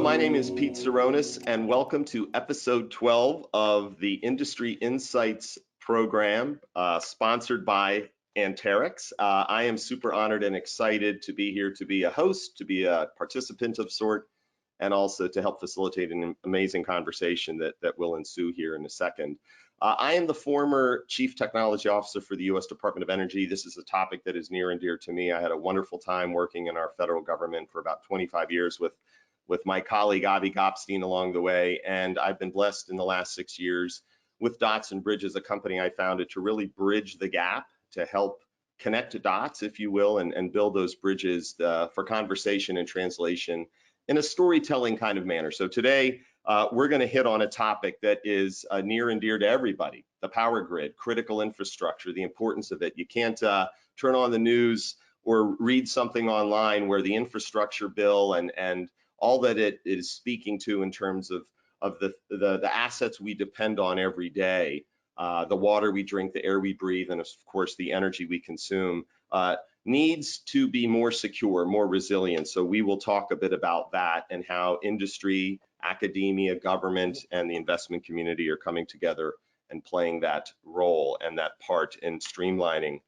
Hello, my name is Pete Tseronis, and welcome to episode 12 of the Industry Insights program, sponsored by Anterix. I am super honored and excited to be here to be a host, to be a participant of sort, and also to help facilitate an amazing conversation that will ensue here in a second. I am the former Chief Technology Officer for the U.S. Department of Energy. This is a topic that is near and dear to me. I had a wonderful time working in our federal government for about 25 years with my colleague Avi Goffstein along the way, and I've been blessed in the last 6 years with Dots and Bridges, a company I founded to really bridge the gap, to help connect dots, if you will, and build those bridges for conversation and translation in a storytelling kind of manner. So today, we're going to hit on a topic that is near and dear to everybody: the power grid, critical infrastructure, the importance of it. You can't turn on the news or read something online where the infrastructure bill and all that it is speaking to in terms of the assets we depend on every day, the water we drink, the air we breathe, and of course the energy we consume, needs to be more secure, more resilient. So we will talk a bit about that and how industry, academia, government, and the investment community are coming together and playing that role and that part in streamlining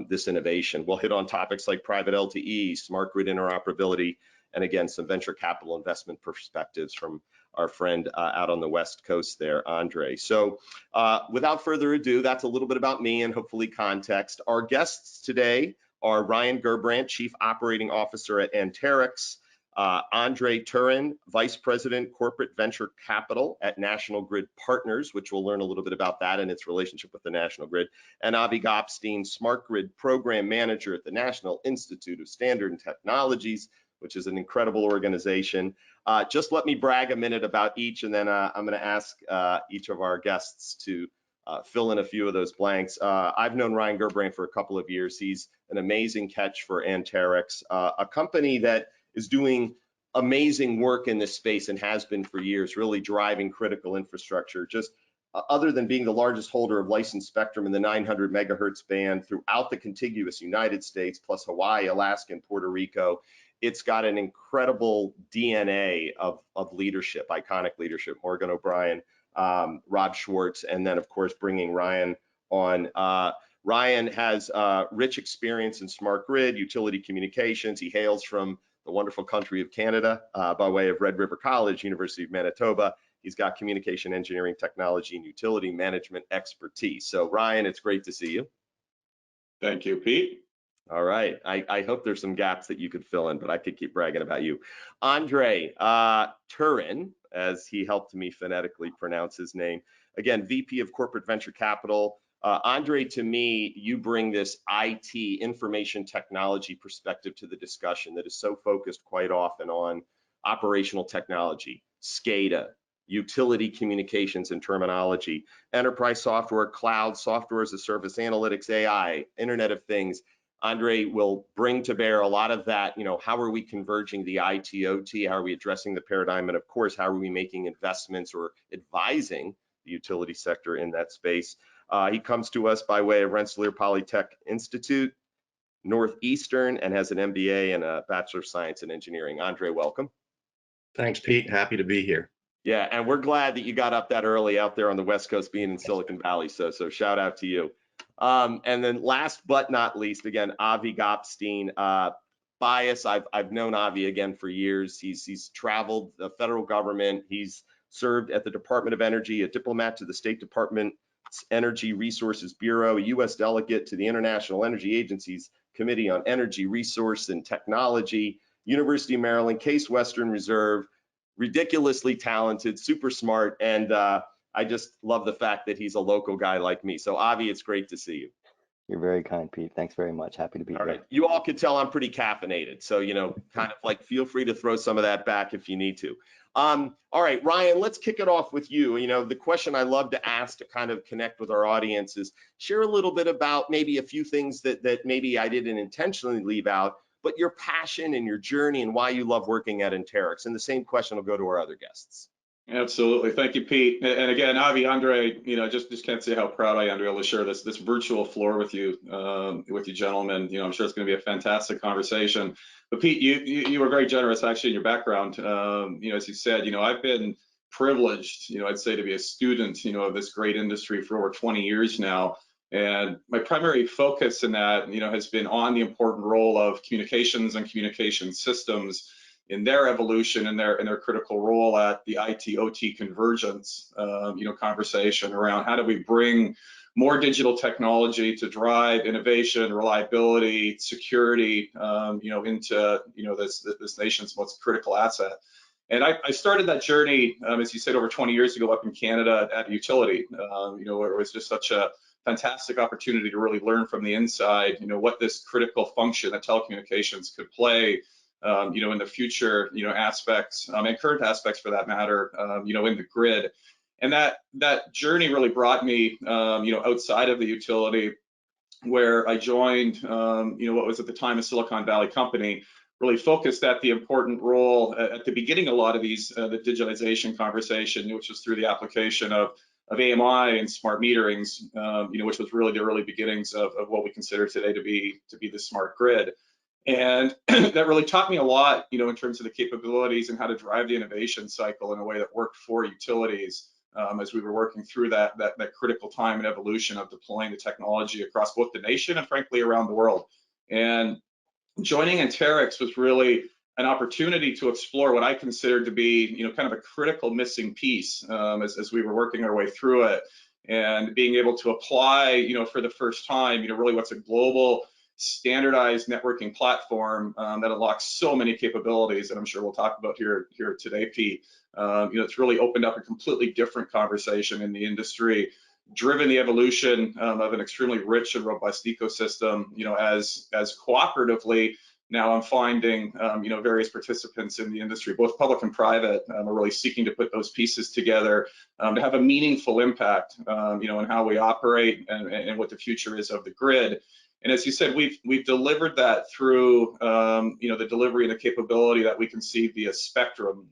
this innovation. We'll hit on topics like private LTE, smart grid interoperability, and again, some venture capital investment perspectives from our friend out on the West Coast there, Andre. So without further ado, that's a little bit about me and hopefully context. Our guests today are Ryan Gerbrandt, Chief Operating Officer at Anterix, Andre Turenne, Vice President, Corporate Venture Capital at National Grid Partners, which we'll learn a little bit about that and its relationship with the National Grid, and Avi Goffstein, Smart Grid Program Manager at the National Institute of Standard and Technologies, which is an incredible organization. Just let me brag a minute about each, and then I'm going to ask each of our guests to fill in a few of those blanks. I've known Ryan Gerbrandt for a couple of years. He's an amazing catch for Anterix, a company that is doing amazing work in this space and has been for years, really driving critical infrastructure. Just other than being the largest holder of licensed spectrum in the 900 megahertz band throughout the contiguous United States, plus Hawaii, Alaska, and Puerto Rico, it's got an incredible DNA of leadership, iconic leadership. Morgan O'Brien, Rob Schwartz, and then of course bringing Ryan on. Ryan has rich experience in smart grid, utility communications. He hails from the wonderful country of Canada by way of Red River College, University of Manitoba. He's got communication engineering, technology, and utility management expertise. So Ryan, it's great to see you. Thank you, Pete. All right, I hope there's some gaps that you could fill in, but I could keep bragging about you. Andre Turenne, as he helped me phonetically pronounce his name, again, VP of Corporate Venture Capital. Andre, to me, you bring this IT, information technology perspective to the discussion that is so focused quite often on operational technology, SCADA, utility communications and terminology, enterprise software, cloud, software as a service, analytics, AI, Internet of Things. Andre will bring to bear a lot of that, how are we converging the IT, OT, how are we addressing the paradigm, and of course, how are we making investments or advising the utility sector in that space. He comes to us by way of Rensselaer Polytech Institute, Northeastern, and has an MBA and a Bachelor of Science in Engineering. Andre, welcome. Thanks, Pete. Happy to be here. Yeah, and we're glad that you got up that early out there on the West Coast, being in Silicon Valley. So shout out to you. And then last but not least, again, Avi Goffstein. Bias, I've known Avi again for years. He's traveled the federal government. He's served at the Department of Energy, a diplomat to the State Department's Energy Resources Bureau, a U.S. delegate to the International Energy Agency's Committee on Energy, Resource, and Technology, University of Maryland, Case Western Reserve, ridiculously talented, super smart, and I just love the fact that he's a local guy like me. So Avi, it's great to see you. You're very kind, Pete. Thanks very much. Happy to be here. All right. You all can tell I'm pretty caffeinated. So, kind of like feel free to throw some of that back if you need to. All right, Ryan, let's kick it off with you. The question I love to ask to kind of connect with our audience is share a little bit about maybe a few things that maybe I didn't intentionally leave out, but your passion and your journey and why you love working at Anterix. And the same question will go to our other guests. Absolutely. Thank you, Pete. And again, Avi, Andre, just can't say how proud I am to be able to share this virtual floor with you gentlemen. I'm sure it's going to be a fantastic conversation. But Pete, you were very generous actually in your background. As you said, I've been privileged, I'd say, to be a student, of this great industry for over 20 years now. And my primary focus in that, has been on the important role of communications and communication systems in their evolution and their critical role at the IT/OT convergence, conversation around how do we bring more digital technology to drive innovation, reliability, security, into this nation's most critical asset. And I started that journey, as you said, over 20 years ago up in Canada at a utility, where it was just such a fantastic opportunity to really learn from the inside, what this critical function that telecommunications could play, in the future, aspects, and current aspects for that matter, in the grid. And that journey really brought me, outside of the utility, where I joined, what was at the time a Silicon Valley company, really focused at the important role at the beginning of a lot of these, the digitalization conversation, which was through the application of AMI and smart meterings, which was really the early beginnings of what we consider today to be the smart grid. And that really taught me a lot, in terms of the capabilities and how to drive the innovation cycle in a way that worked for utilities, as we were working through that critical time and evolution of deploying the technology across both the nation and frankly around the world. And joining Anterix was really an opportunity to explore what I considered to be, kind of a critical missing piece, as we were working our way through it, and being able to apply, for the first time, really what's a global standardized networking platform that unlocks so many capabilities, and I'm sure we'll talk about here today, Pete. It's really opened up a completely different conversation in the industry, driven the evolution of an extremely rich and robust ecosystem. As cooperatively now I'm finding, various participants in the industry, both public and private, are really seeking to put those pieces together to have a meaningful impact, on how we operate and what the future is of the grid. And as you said, we've delivered that through, the delivery and the capability that we can see via spectrum,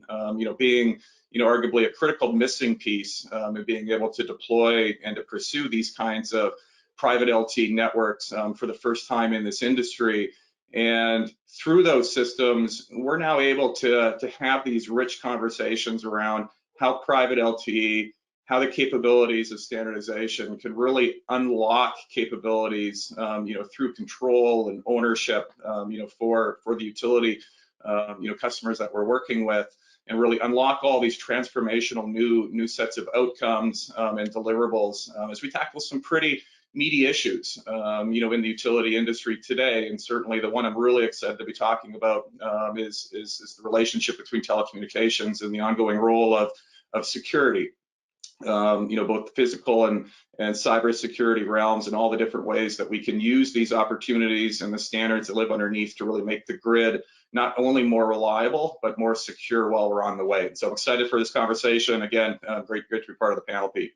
being, arguably a critical missing piece, in being able to deploy and to pursue these kinds of private LTE networks for the first time in this industry. And through those systems, we're now able to have these rich conversations around how private LTE, how the capabilities of standardization can really unlock capabilities, through control and ownership, for the utility, customers that we're working with, and really unlock all these transformational new sets of outcomes and deliverables as we tackle some pretty meaty issues, in the utility industry today. And certainly the one I'm really excited to be talking about is the relationship between telecommunications and the ongoing role of security. Both physical and cybersecurity realms, and all the different ways that we can use these opportunities and the standards that live underneath to really make the grid not only more reliable, but more secure while we're on the way. So I'm excited for this conversation. Again, great to be part of the panel, Pete.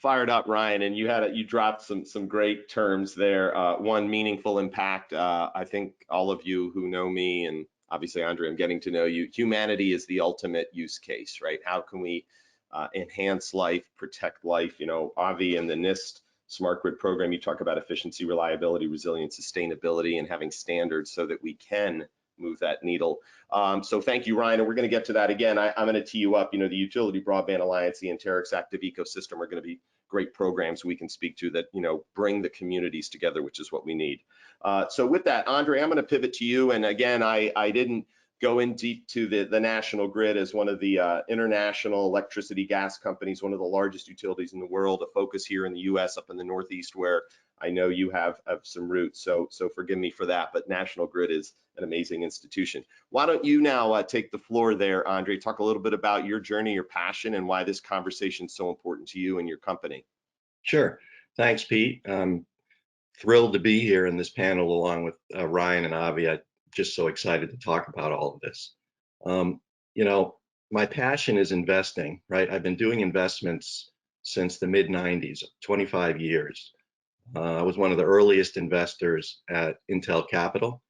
Fired up, Ryan, and you dropped some great terms there. One, meaningful impact. I think all of you who know me, and obviously Andre, I'm getting to know you. Humanity is the ultimate use case, right? How can we enhance life, protect life? Avi and the Nist Smart Grid program, you talk about efficiency, reliability, resilience, sustainability, and having standards so that we can move that needle. So thank you, Ryan, and we're going to get to that again. I'm going to tee you up. The Utility Broadband Alliance, the Anterix Active Ecosystem are going to be great programs we can speak to that, bring the communities together, which is what we need. So with that, Andre, I'm going to pivot to you. And again, I didn't go in deep to the national grid as one of the international electricity gas companies, one of the largest utilities in the world, a focus here in the US up in the Northeast, where I know you have some roots, so forgive me for that, but National Grid is an amazing institution. Why don't you now take the floor there, Andre, talk a little bit about your journey, your passion, and why this conversation is so important to you and your company. Sure. Thanks, Pete. I'm thrilled to be here in this panel along with Ryan and Avi. I'm just so excited to talk about all of this. My passion is investing, right? I've been doing investments since the mid-90s, 25 years. I was one of the earliest investors at Intel Capital.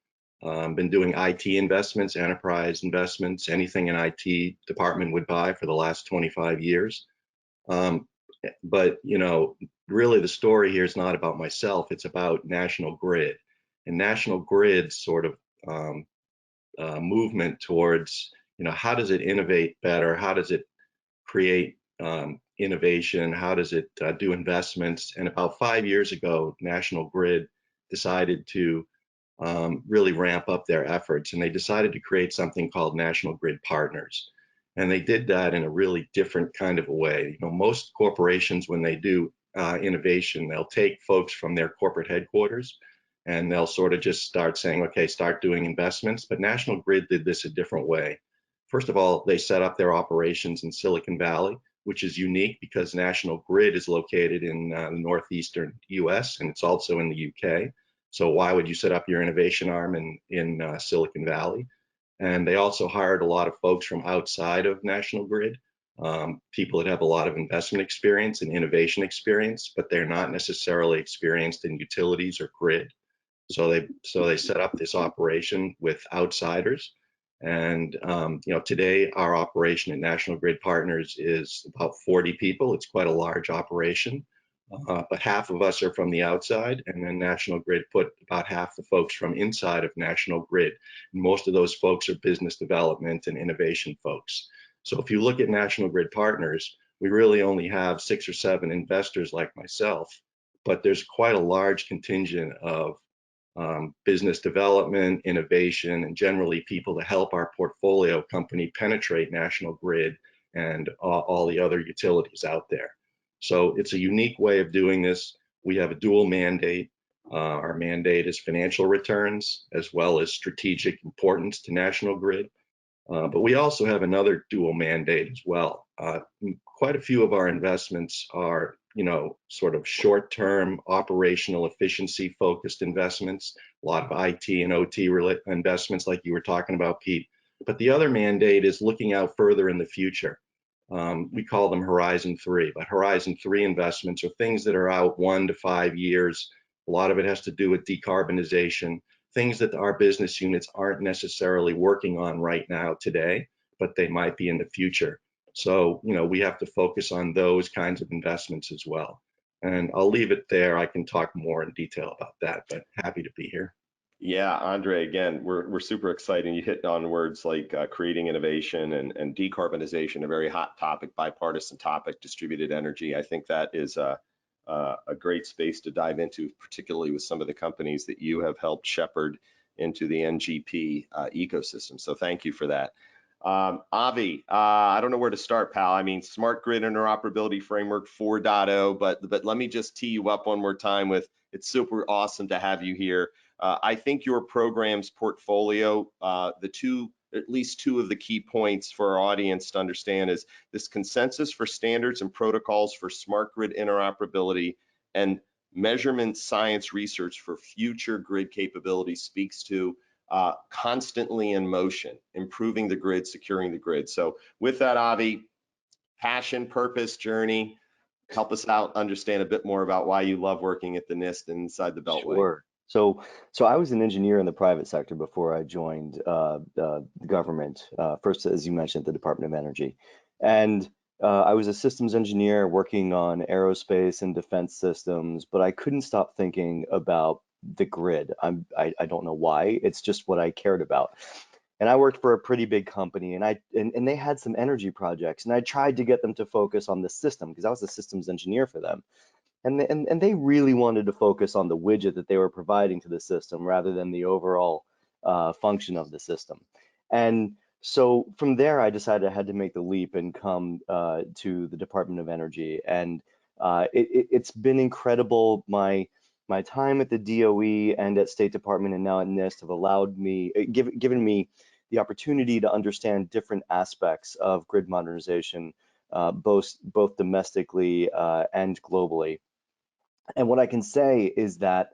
Been doing IT investments, enterprise investments, anything an IT department would buy for the last 25 years. But, you know, really the story here is not about myself, it's about National Grid. And National Grid's sort of movement towards, you know, how does it innovate better? How does it create innovation? How does it do investments? And about 5 years ago, National Grid decided to really ramp up their efforts, and they decided to create something called National Grid Partners. And they did that in a really different kind of a way. You know, most corporations, when they do innovation, they'll take folks from their corporate headquarters and they'll sort of just start saying, okay, start doing investments. But National Grid did this a different way. First of all, they set up their operations in Silicon Valley, which is unique because National Grid is located in the northeastern US, and it's also in the UK. So why would you set up your innovation arm in Silicon Valley? And they also hired a lot of folks from outside of National Grid, people that have a lot of investment experience and innovation experience, but they're not necessarily experienced in utilities or grid. So they set up this operation with outsiders. And you know, today our operation at National Grid Partners is about 40 people. It's quite a large operation. But half of us are from the outside, and then National Grid put about half the folks from inside of National Grid. And most of those folks are business development and innovation folks. So if you look at National Grid Partners, we really only have 6 or 7 investors like myself, but there's quite a large contingent of business development, innovation, and generally people to help our portfolio company penetrate National Grid and all the other utilities out there. So it's a unique way of doing this. We have a dual mandate. Our mandate is financial returns as well as strategic importance to National Grid. But we also have another dual mandate as well. Quite a few of our investments are, you know, sort of short-term operational efficiency focused investments, a lot of IT and OT investments like you were talking about, Pete. But the other mandate is looking out further in the future. We call them Horizon 3, but Horizon 3 investments are things that are out 1 to 5 years. A lot of it has to do with decarbonization, things that our business units aren't necessarily working on right now today, but they might be in the future. So, you know, we have to focus on those kinds of investments as well. And I'll leave it there. I can talk more in detail about that, but happy to be here. Yeah, Andre, again, we're super excited. You hit on words like creating innovation and decarbonization, a very hot topic, bipartisan topic, distributed energy. I think that is a great space to dive into, particularly with some of the companies that you have helped shepherd into the NGP ecosystem. So thank you for that. Avi, I don't know where to start, pal. I mean, Smart Grid Interoperability Framework 4.0, but let me just tee you up one more time with, it's super awesome to have you here. I think your program's portfolio, at least two of the key points for our audience to understand is this consensus for standards and protocols for smart grid interoperability and measurement science research for future grid capability speaks to constantly in motion, improving the grid, securing the grid. So with that, Avi, passion, purpose, journey, help us out, understand a bit more about why you love working at the Nist and inside the Beltway. Sure. So I was an engineer in the private sector before I joined the government, first, as you mentioned, the Department of Energy. And I was a systems engineer working on aerospace and defense systems, but I couldn't stop thinking about the grid. I don't know why, it's just what I cared about. And I worked for a pretty big company, and they had some energy projects, and I tried to get them to focus on the system because I was a systems engineer for them. And they really wanted to focus on the widget that they were providing to the system rather than the overall function of the system. And so from there, I decided I had to make the leap and come to the Department of Energy. And it's been incredible. My time at the DOE and at State Department and now at NIST have allowed me, given me the opportunity to understand different aspects of grid modernization, both domestically and globally. And what I can say is that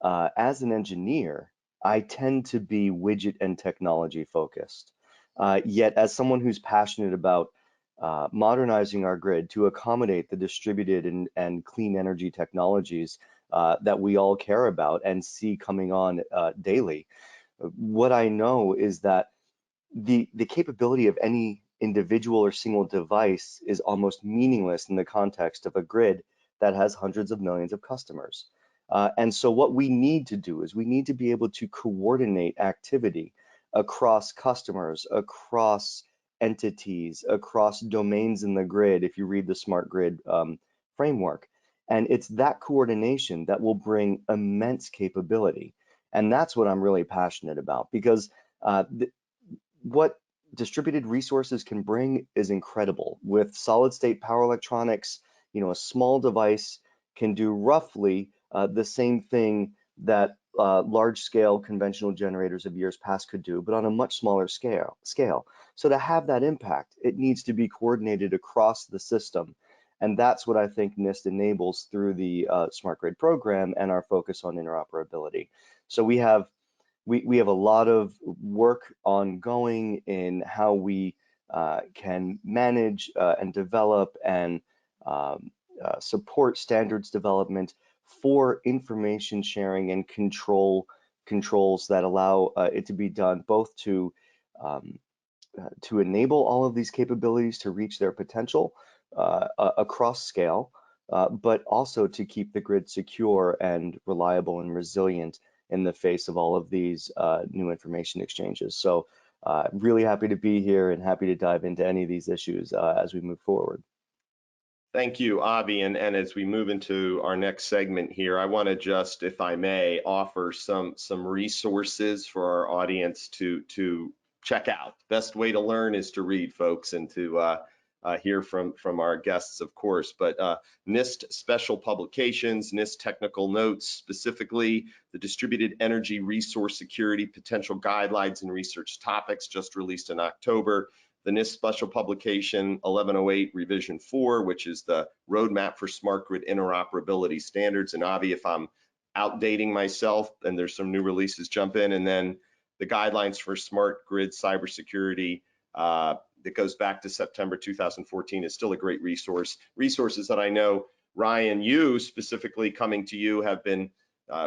as an engineer, I tend to be widget and technology focused. Yet as someone who's passionate about modernizing our grid to accommodate the distributed and clean energy technologies that we all care about and see coming on daily, what I know is that the capability of any individual or single device is almost meaningless in the context of a grid that has hundreds of millions of customers. And so what we need to do is we need to be able to coordinate activity across customers, across entities, across domains in the grid, if you read the smart grid framework. And it's that coordination that will bring immense capability. And that's what I'm really passionate about, because what distributed resources can bring is incredible. With solid state power electronics, a small device can do roughly the same thing that large scale conventional generators of years past could do, but on a much smaller scale. So to have that impact, it needs to be coordinated across the system. And that's what I think Nist enables through the Smart Grid program and our focus on interoperability. So we have a lot of work ongoing in how we can manage and develop and support standards development for information sharing and controls that allow it to be done both to enable all of these capabilities to reach their potential across scale, but also to keep the grid secure and reliable and resilient in the face of all of these new information exchanges. So really happy to be here and happy to dive into any of these issues as we move forward. Thank you, Avi. And as we move into our next segment here, I want to just, if I may, offer some resources for our audience to check out. Best way to learn is to read, folks, and to hear from our guests, of course. But Nist special publications, Nist technical notes, specifically the Distributed Energy Resource Security Potential Guidelines and Research Topics, just released in October. The Nist special publication 1108 revision 4, which is the roadmap for smart grid interoperability standards. And Avi, if I'm outdating myself and there's some new releases, jump in. And then the guidelines for smart grid cybersecurity that goes back to September 2014 is still a great resource. Resources that I know, Ryan, you specifically coming to you have been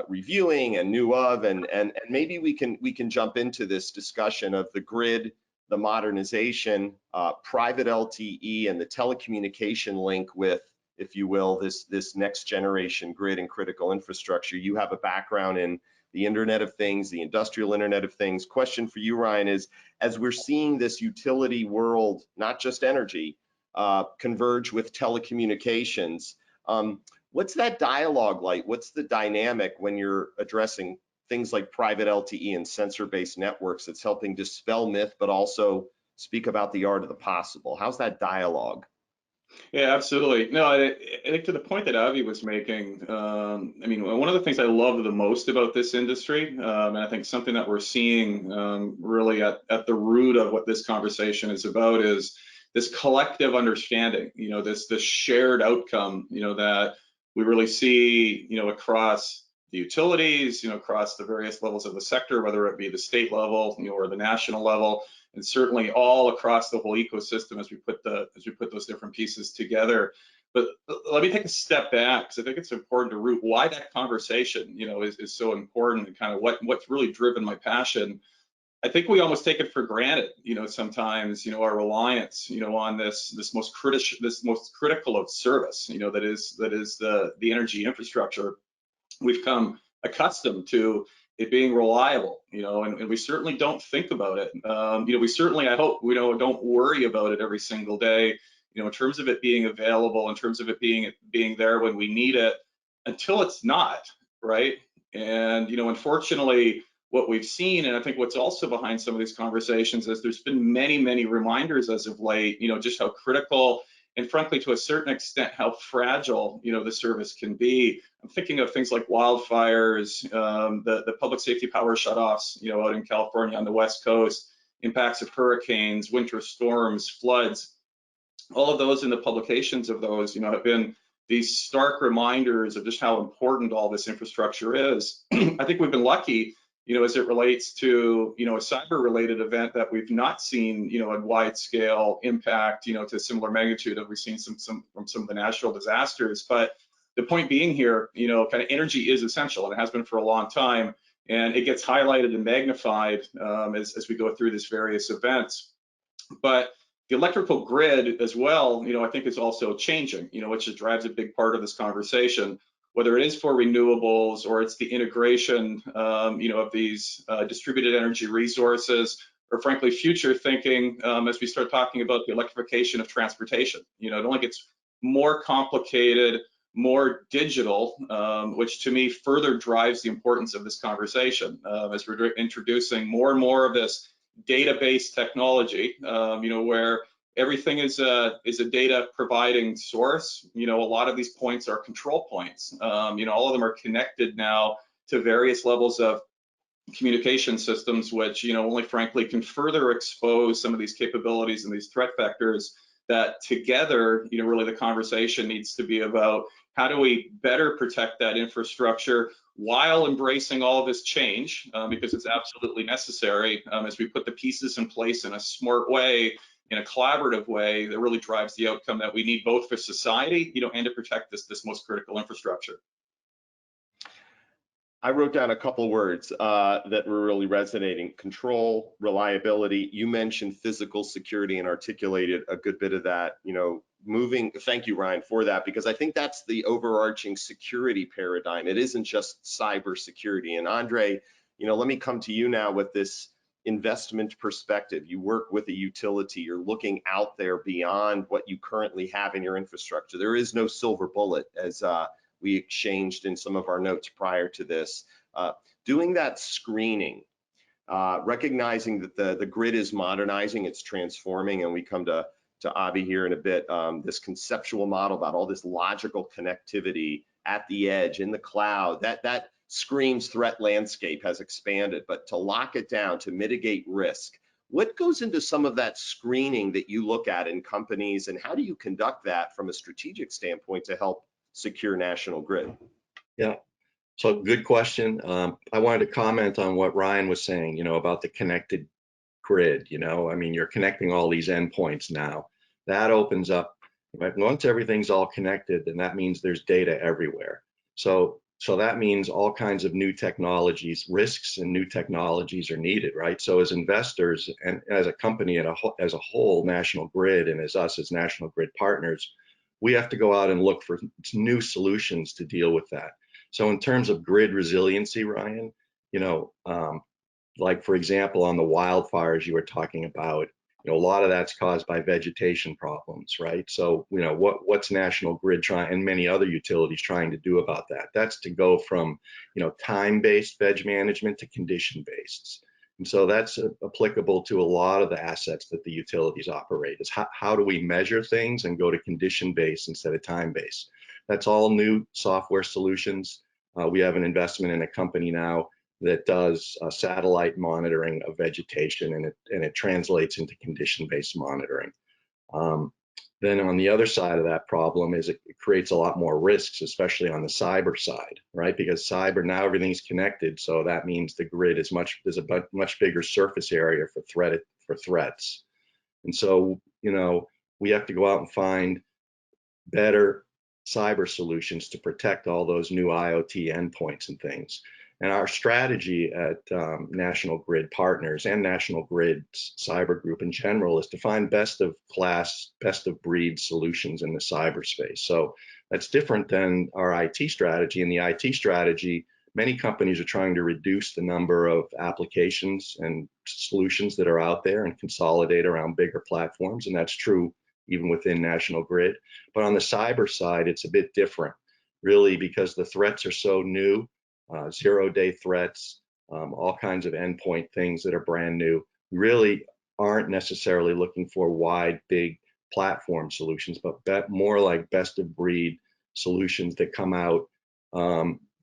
reviewing and knew of, and maybe we can jump into this discussion of the grid, the modernization, private LTE, and the telecommunication link with, if you will, this next generation grid and critical infrastructure. You have a background in the Internet of Things, the industrial Internet of Things. Question for you, Ryan, is as we're seeing this utility world, not just energy, converge with telecommunications, what's that dialogue like? What's the dynamic when you're addressing things like private LTE and sensor-based networks that's helping dispel myth, but also speak about the art of the possible? How's that dialogue? Yeah, absolutely. No, I think to the point that Avi was making, I mean, one of the things I love the most about this industry, and I think something that we're seeing really at the root of what this conversation is about, is this collective understanding, this shared outcome, that we really see, across the utilities, across the various levels of the sector, whether it be the state level, or the national level, and certainly all across the whole ecosystem as we put those different pieces together. But let me take a step back, because I think it's important to root why that conversation, is so important, and kind of what's really driven my passion. I think we almost take it for granted, sometimes, our reliance, on this most critical of service, that is the energy infrastructure. We've come accustomed to it being reliable, and we certainly don't think about it. We certainly, I hope, don't worry about it every single day, in terms of it being available, in terms of it being there when we need it, until it's not, right? And, unfortunately, what we've seen, and I think what's also behind some of these conversations, is there's been many reminders as of late, just how critical, and frankly, to a certain extent, how fragile, the service can be. I'm thinking of things like wildfires, the public safety power shutoffs, out in California on the West Coast, impacts of hurricanes, winter storms, floods. All of those, in the publications of those, have been these stark reminders of just how important all this infrastructure is. I think we've been lucky, as it relates to, a cyber-related event, that we've not seen, a wide-scale impact, to a similar magnitude that we've seen from some of the natural disasters. But the point being here, kind of energy is essential, and it has been for a long time. and it gets highlighted and magnified as we go through these various events. But the electrical grid as well, I think is also changing, which just drives a big part of this conversation, whether it is for renewables or it's the integration, of these distributed energy resources, or frankly, future thinking as we start talking about the electrification of transportation. It only gets more complicated, more digital, which to me further drives the importance of this conversation as we're introducing more and more of this database technology, where everything is a data providing source. A lot of these points are control points. All of them are connected now to various levels of communication systems, which, only frankly can further expose some of these capabilities and these threat vectors that together, really the conversation needs to be about how do we better protect that infrastructure while embracing all of this change, because it's absolutely necessary as we put the pieces in place in a smart way, in a collaborative way that really drives the outcome that we need both for society, and to protect this most critical infrastructure. I wrote down a couple words that were really resonating: control, reliability. You mentioned physical security and articulated a good bit of that, moving. Thank you, Ryan, for that, because I think that's the overarching security paradigm. It isn't just cyber security. And Andre, let me come to you now with this investment perspective. You work with a utility, you're looking out there beyond what you currently have in your infrastructure. There is no silver bullet, as we exchanged in some of our notes prior to this. Doing that screening, recognizing that the grid is modernizing, it's transforming, and we come to Avi here in a bit, this conceptual model about all this logical connectivity at the edge, in the cloud, that screams threat landscape has expanded. But to lock it down, to mitigate risk, what goes into some of that screening that you look at in companies, and how do you conduct that from a strategic standpoint to help secure national grid? Yeah, so good question. I wanted to comment on what Ryan was saying, about the connected grid. I mean, you're connecting all these endpoints now. That opens up, once everything's all connected, then that means there's data everywhere. So that means all kinds of new technologies, risks and new technologies are needed, right? So as investors and as a company as a whole, National Grid, and as us as National Grid partners, we have to go out and look for new solutions to deal with that. So in terms of grid resiliency, Ryan, like for example, on the wildfires you were talking about, a lot of that's caused by vegetation problems, right? So, what's National Grid trying, and many other utilities trying to do about that? That's to go from, time-based veg management to condition-based. And so that's applicable to a lot of the assets that the utilities operate, is how do we measure things and go to condition-based instead of time-based? That's all new software solutions. We have an investment in a company now that does satellite monitoring of vegetation, and it translates into condition-based monitoring. Then on the other side of that problem is it creates a lot more risks, especially on the cyber side, right? Because cyber, now everything's connected, so that means the grid is there's a much bigger surface area for threats. And so, we have to go out and find better cyber solutions to protect all those new IoT endpoints and things. And our strategy at National Grid Partners and National Grid's cyber group in general is to find best of class, best of breed solutions in the cyberspace. So that's different than our IT strategy. In the IT strategy, many companies are trying to reduce the number of applications and solutions that are out there and consolidate around bigger platforms. And that's true even within National Grid. But on the cyber side, it's a bit different, really, because the threats are so new. Zero-day threats, all kinds of endpoint things that are brand new. We really aren't necessarily looking for wide, big platform solutions, but more like best of breed solutions that come out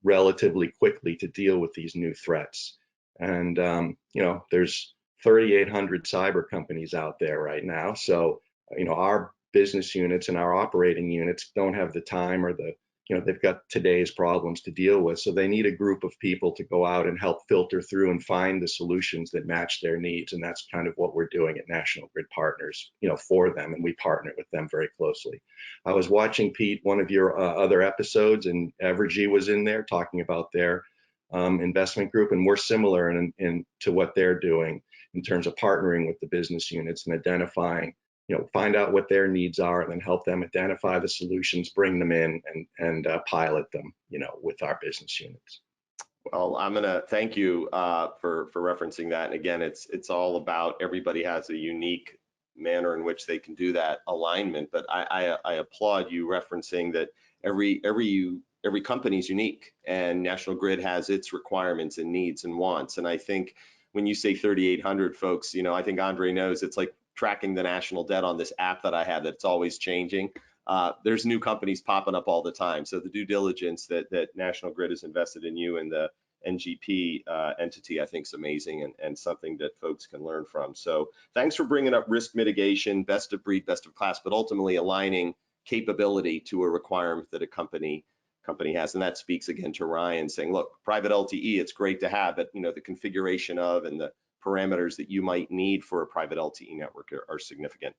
relatively quickly to deal with these new threats. And there's 3,800 cyber companies out there right now. So our business units and our operating units don't have the time or they've got today's problems to deal with. So they need a group of people to go out and help filter through and find the solutions that match their needs. And that's kind of what we're doing at National Grid Partners, for them. And we partner with them very closely. I was watching, Pete, one of your other episodes, and Evergy was in there talking about their investment group, and we're similar in to what they're doing in terms of partnering with the business units and identifying, find out what their needs are and then help them identify the solutions, bring them in and pilot them, with our business units. Well, I'm gonna thank you for referencing that. And again, it's all about everybody has a unique manner in which they can do that alignment. But I applaud you referencing that every company is unique, and National Grid has its requirements and needs and wants. And I think when you say 3,800 folks, I think Andre knows it's like tracking the national debt on this app that I have that's always changing. There's new companies popping up all the time. So the due diligence that National Grid has invested in you and the NGP entity, I think is amazing and something that folks can learn from. So thanks for bringing up risk mitigation, best of breed, best of class, but ultimately aligning capability to a requirement that a company has. And that speaks again to Ryan saying, look, private LTE, it's great to have, but the configuration of and the parameters that you might need for a private LTE network are significant.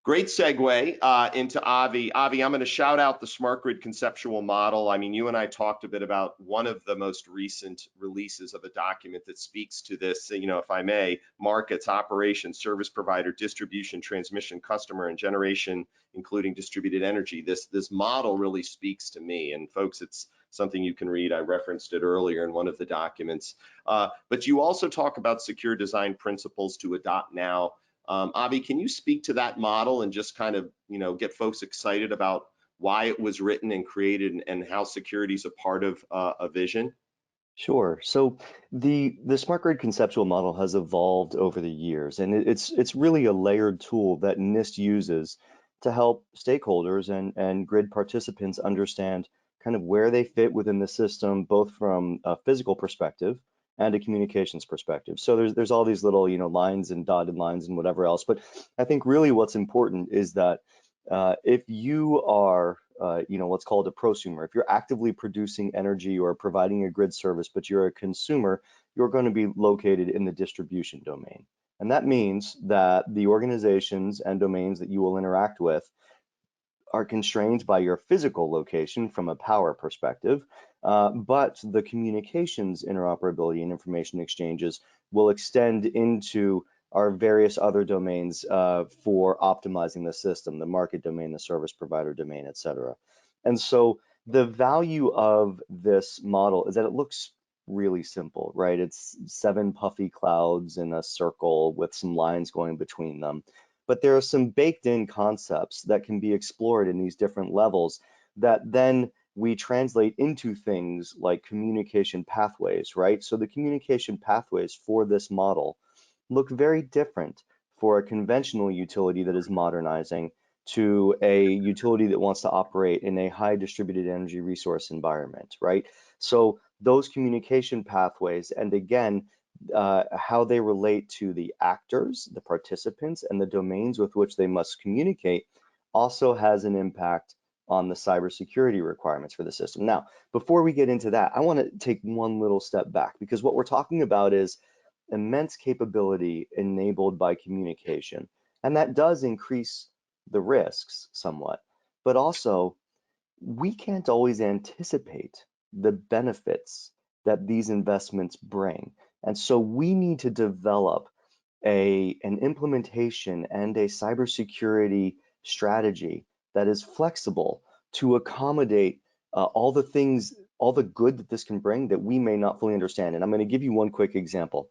Great segue into Avi. Avi, I'm going to shout out the smart grid conceptual model. I mean, you and I talked a bit about one of the most recent releases of a document that speaks to this, if I may, markets, operations, service provider, distribution, transmission, customer, and generation, including distributed energy. This model really speaks to me. And folks, it's something you can read. I referenced it earlier in one of the documents. But you also talk about secure design principles to adopt now. Avi, can you speak to that model and just kind of, get folks excited about why it was written and created and how security is a part of a vision? Sure. So the smart grid conceptual model has evolved over the years, and it's really a layered tool that Nist uses to help stakeholders and grid participants understand kind of where they fit within the system, both from a physical perspective and a communications perspective. So there's all these little lines and dotted lines and whatever else. But I think really what's important is that if you are what's called a prosumer, if you're actively producing energy or providing a grid service, but you're a consumer, you're going to be located in the distribution domain. And that means that the organizations and domains that you will interact with are constrained by your physical location from a power perspective, but the communications interoperability and information exchanges will extend into our various other domains for optimizing the system, the market domain, the service provider domain, et cetera. And so the value of this model is that it looks really simple, right? It's 7 puffy clouds in a circle with some lines going between them. But there are some baked in concepts that can be explored in these different levels that then we translate into things like communication pathways, right? So the communication pathways for this model look very different for a conventional utility that is modernizing to a utility that wants to operate in a high distributed energy resource environment, right? So those communication pathways, and again, how they relate to the actors, the participants, and the domains with which they must communicate also has an impact on the cybersecurity requirements for the system. Now, before we get into that, I want to take one little step back, because what we're talking about is immense capability enabled by communication, and that does increase the risks somewhat, but also we can't always anticipate the benefits that these investments bring. And so we need to develop an implementation and a cybersecurity strategy that is flexible to accommodate all the things, all the good that this can bring that we may not fully understand. And I'm going to give you one quick example.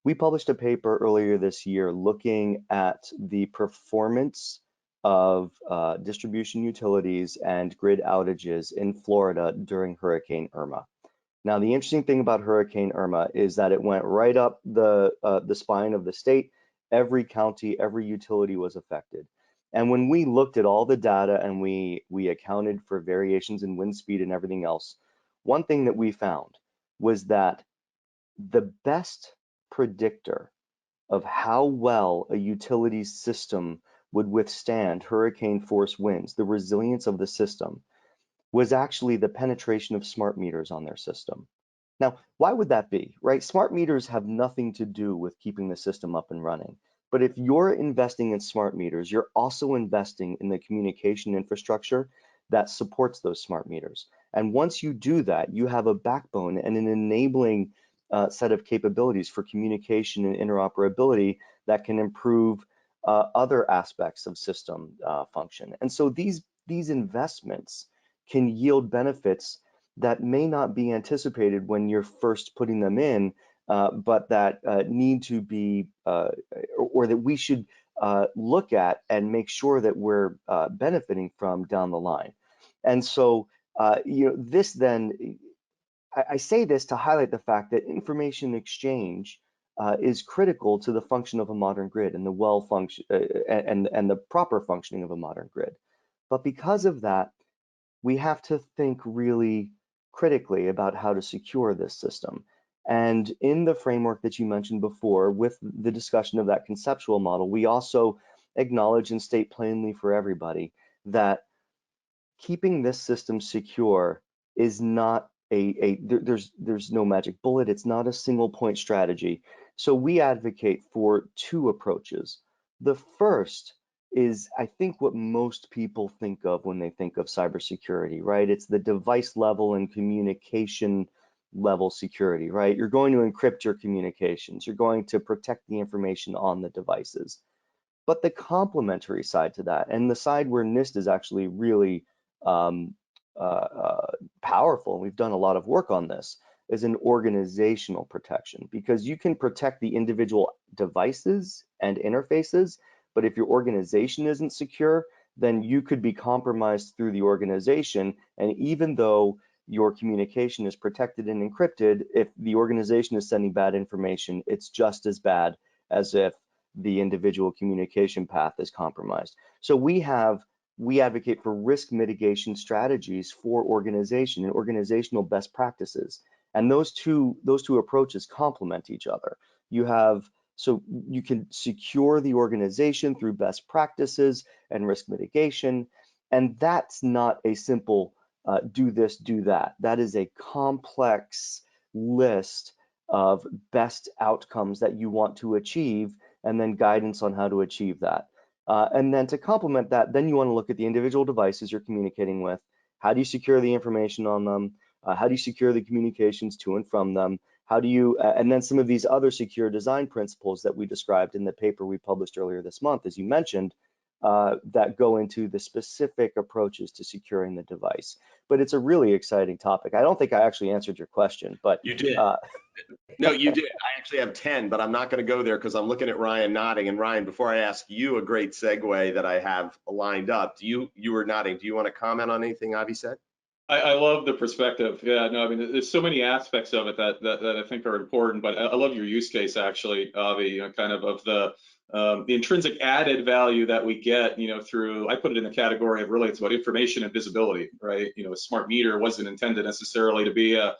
We published a paper earlier this year looking at the performance of distribution utilities and grid outages in Florida during Hurricane Irma. Now, the interesting thing about Hurricane Irma is that it went right up the spine of the state. Every county, every utility was affected. And when we looked at all the data and we accounted for variations in wind speed and everything else, one thing that we found was that the best predictor of how well a utility system would withstand hurricane force winds, the resilience of the system, was actually the penetration of smart meters on their system. Now, why would that be, right? Smart meters have nothing to do with keeping the system up and running. But if you're investing in smart meters, you're also investing in the communication infrastructure that supports those smart meters. And once you do that, you have a backbone and an enabling set of capabilities for communication and interoperability that can improve other aspects of system function. And so these investments can yield benefits that may not be anticipated when you're first putting them in, but that need to be, or that we should look at and make sure that we're benefiting from down the line. And so, this then, I say this to highlight the fact that information exchange is critical to the function of a modern grid and and the proper functioning of a modern grid. But because of that, we have to think really critically about how to secure this system. And in the framework that you mentioned before, with the discussion of that conceptual model, we also acknowledge and state plainly for everybody that keeping this system secure is not there's no magic bullet. It's not a single point strategy. So we advocate for two approaches. The first is, I think, what most people think of when they think of cybersecurity, right? It's the device level and communication level security, right? You're going to encrypt your communications. You're going to protect the information on the devices. But the complementary side to that, and the side where Nist is actually really powerful, and we've done a lot of work on this, is an organizational protection, because you can protect the individual devices and interfaces, but if your organization isn't secure, then you could be compromised through the organization. And even though your communication is protected and encrypted, if the organization is sending bad information, it's just as bad as if the individual communication path is compromised. So we advocate for risk mitigation strategies for organization and organizational best practices. And those two approaches complement each other. So you can secure the organization through best practices and risk mitigation. And that's not a simple do this, do that. That is a complex list of best outcomes that you want to achieve, and then guidance on how to achieve that. And then to complement that, then you want to look at the individual devices you're communicating with. How do you secure the information on them? How do you secure the communications to and from them? How do you, and then some of these other secure design principles that we described in the paper we published earlier this month, as you mentioned, that go into the specific approaches to securing the device. But it's a really exciting topic. I don't think I actually answered your question, but you did. No, you did. I actually have 10, but I'm not going to go there because I'm looking at Ryan nodding. And Ryan, before I ask you a great segue that I have lined up, you were nodding. Do you want to comment on anything Avi said? I love the perspective. Yeah, no, I mean, there's so many aspects of it that I think are important, but I love your use case actually, Avi, kind of the intrinsic added value that we get, through, I put it in the category of really, it's about information and visibility, right? A smart meter wasn't intended necessarily to be a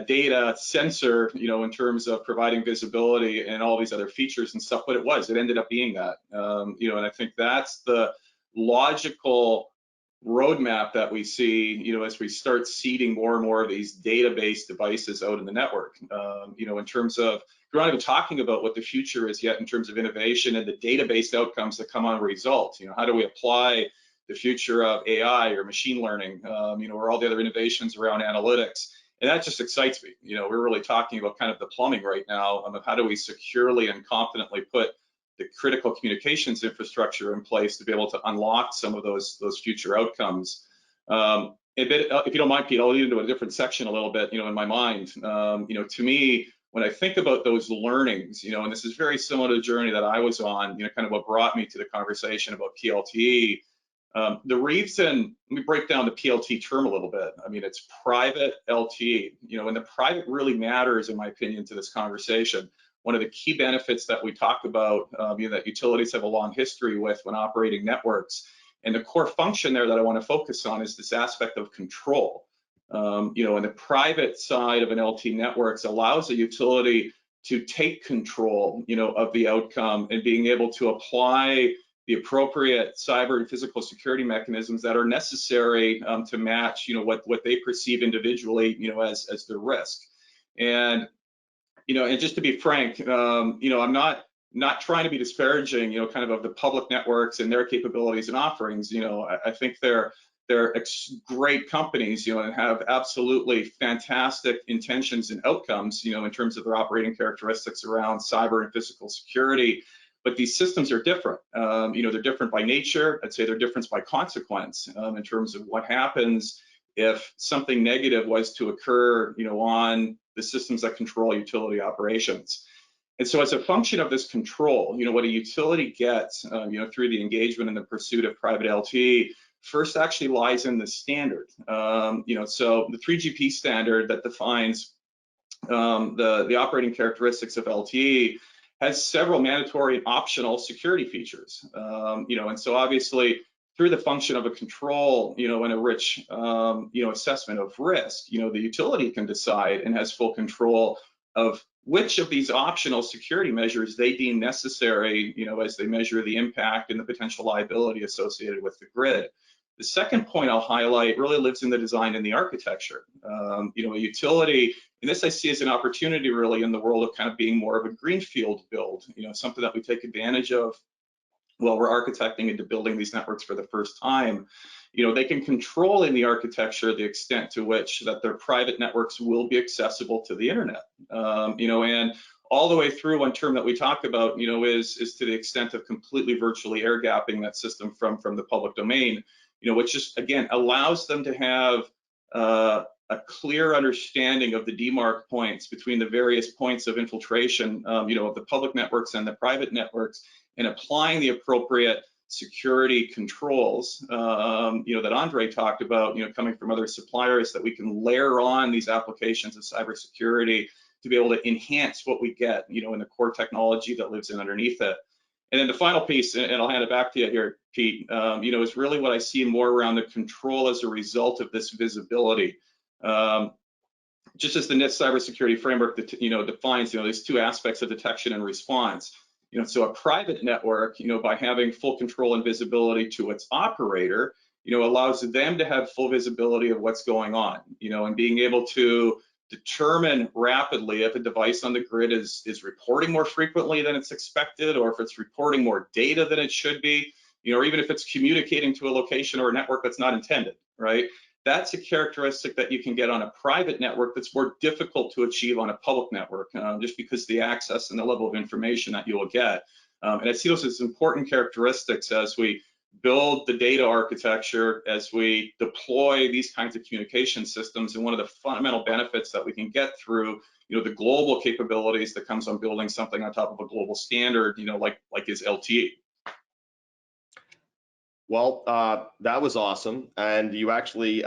data sensor, in terms of providing visibility and all these other features and stuff, but it ended up being that, and I think that's the logical roadmap that we see, as we start seeding more and more of these database devices out in the network, in terms of, we're not even talking about what the future is yet in terms of innovation and the database outcomes that come on results. How do we apply the future of AI or machine learning, or all the other innovations around analytics? And that just excites me. We're really talking about kind of the plumbing right now of how do we securely and confidently put the critical communications infrastructure in place to be able to unlock some of those future outcomes. If you don't mind, Pete, I'll lead into a different section a little bit, in my mind. To me, when I think about those learnings, and this is very similar to the journey that I was on, kind of what brought me to the conversation about PLTE. The reason, let me break down the PLT term a little bit. I mean, it's private LTE, and the private really matters, in my opinion, to this conversation. One of the key benefits that we talk about, that utilities have a long history with when operating networks, and the core function there that I want to focus on is this aspect of control. And the private side of an LTE networks allows a utility to take control, of the outcome and being able to apply the appropriate cyber and physical security mechanisms that are necessary to match, what they perceive individually, as their risk. And and just to be frank, I'm not trying to be disparaging, kind of the public networks and their capabilities and offerings. I think they're they're great companies, and have absolutely fantastic intentions and outcomes, in terms of their operating characteristics around cyber and physical security. But these systems are different. They're different by nature. I'd say they're different by consequence in terms of what happens if something negative was to occur, on the systems that control utility operations. And so as a function of this control, what a utility gets, through the engagement and the pursuit of private LTE, first actually lies in the standard. So the 3GP standard that defines the operating characteristics of LTE has several mandatory and optional security features. And so obviously through the function of a control, and a rich, assessment of risk, the utility can decide and has full control of which of these optional security measures they deem necessary, as they measure the impact and the potential liability associated with the grid. The second point I'll highlight really lives in the design and the architecture. A utility, and this I see as an opportunity really in the world of kind of being more of a greenfield build, something that we take advantage of while we're architecting into building these networks for the first time. They can control in the architecture the extent to which that their private networks will be accessible to the internet. And all the way through, one term that we talk about, is to the extent of completely virtually air gapping that system from the public domain, which just, again, allows them to have a clear understanding of the demarc points between the various points of infiltration, of the public networks and the private networks, and applying the appropriate security controls, that Andre talked about, coming from other suppliers, that we can layer on these applications of cybersecurity to be able to enhance what we get, in the core technology that lives in underneath it. And then the final piece, and I'll hand it back to you here, Pete, is really what I see more around the control as a result of this visibility. Just as the Nist cybersecurity framework that, defines, these two aspects of detection and response. So a private network, by having full control and visibility to its operator, allows them to have full visibility of what's going on, and being able to determine rapidly if a device on the grid is reporting more frequently than it's expected, or if it's reporting more data than it should be, or even if it's communicating to a location or a network that's not intended, right? That's a characteristic that you can get on a private network that's more difficult to achieve on a public network, just because the access and the level of information that you will get. And I see those as important characteristics as we build the data architecture, as we deploy these kinds of communication systems. And one of the fundamental benefits that we can get through, the global capabilities that comes on building something on top of a global standard, like is LTE. Well, that was awesome. And you actually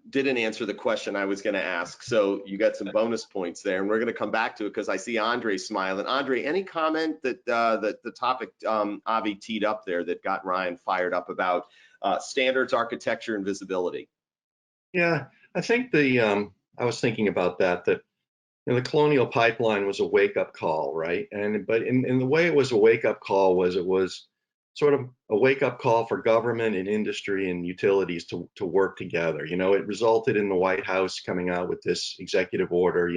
didn't answer the question I was going to ask. So you got some bonus points there. And we're going to come back to it because I see Andre smiling. Andre, any comment that the topic Avi teed up there that got Ryan fired up about standards, architecture, and visibility? Yeah, I think I was thinking about that the Colonial Pipeline was a wake-up call, right? But in the way it was a wake-up call was it was sort of a wake-up call for government and industry and utilities to work together. It resulted in the White House coming out with this executive order,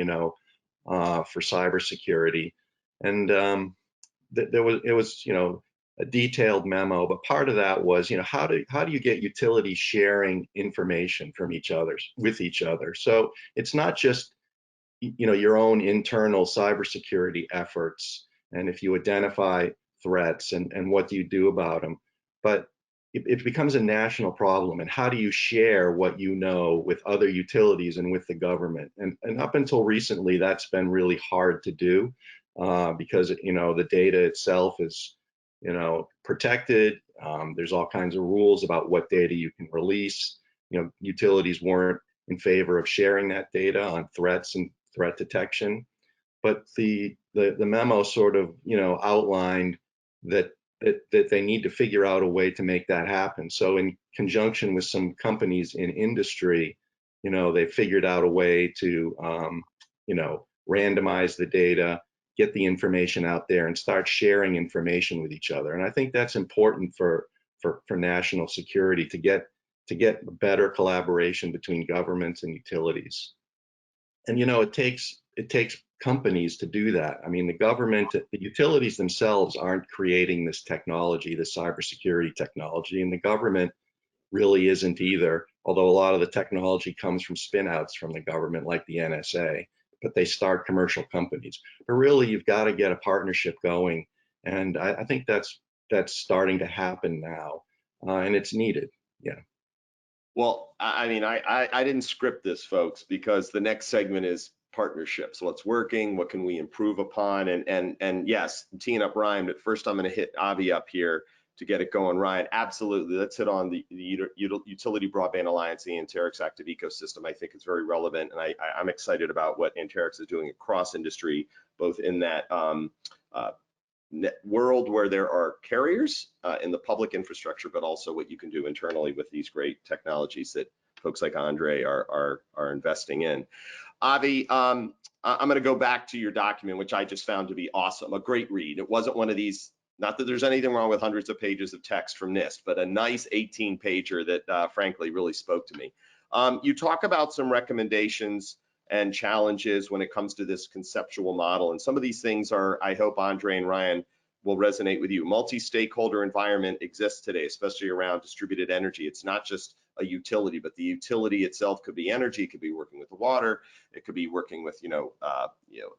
for cybersecurity, and it was a detailed memo. But part of that was, how do you get utilities sharing information from with each other? So it's not just your own internal cybersecurity efforts, and if you identify threats and what do you do about them, but it becomes a national problem. And how do you share what you know with other utilities and with the government? And up until recently, that's been really hard to do because the data itself is protected. There's all kinds of rules about what data you can release. Utilities weren't in favor of sharing that data on threats and threat detection, but the memo sort of outlined that they need to figure out a way to make that happen. So in conjunction with some companies in industry, they figured out a way to randomize the data, get the information out there, and start sharing information with each other. And I think that's important for national security to get better collaboration between governments and utilities. And it takes companies to do that. I mean, the utilities themselves aren't creating this technology, the cybersecurity technology, and the government, really isn't either, although a lot of the technology comes from spin-outs from the government like the NSA, but they start commercial companies. But really, you've got to get a partnership going, and I think that's starting to happen now, and it's needed. Yeah. Well, I mean, I didn't script this, folks, because the next segment is partnerships. What's working? What can we improve upon? And yes, teeing up Ryan, but first I'm going to hit Avi up here to get it going. Ryan, absolutely. Let's hit on the Utility Broadband Alliance, the Anterix Active Ecosystem. I think it's very relevant, and I'm excited about what Anterix is doing across industry, both in that world where there are carriers in the public infrastructure, but also what you can do internally with these great technologies that folks like Andre are investing in. Avi, I'm going to go back to your document, which I just found to be awesome. A great read. It wasn't one of these, not that there's anything wrong with hundreds of pages of text from Nist, but a nice 18-pager that frankly really spoke to me. You talk about some recommendations and challenges when it comes to this conceptual model. And some of these things are, I hope Andre and Ryan will resonate with you. Multi-stakeholder environment exists today, especially around distributed energy. It's not just a utility, but the utility itself could be energy, it could be working with the water, it could be working with,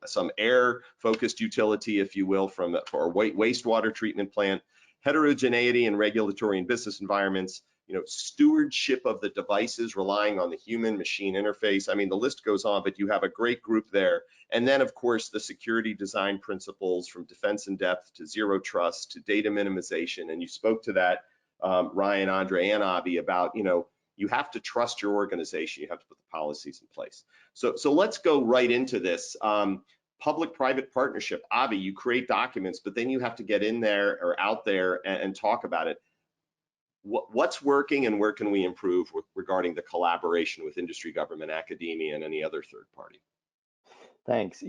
some air-focused utility, if you will, for a wastewater treatment plant. Heterogeneity in regulatory and business environments, stewardship of the devices relying on the human machine interface. I mean, the list goes on, but you have a great group there. And then, of course, the security design principles from defense in depth to zero trust to data minimization. And you spoke to that, Ryan, Andre, and Avi, about, you have to trust your organization. You have to put the policies in place. So let's go right into this. Public-private partnership. Avi, you create documents, but then you have to get in there or out there and talk about it. What's working and where can we improve regarding the collaboration with industry, government, academia, and any other third party? Thanks.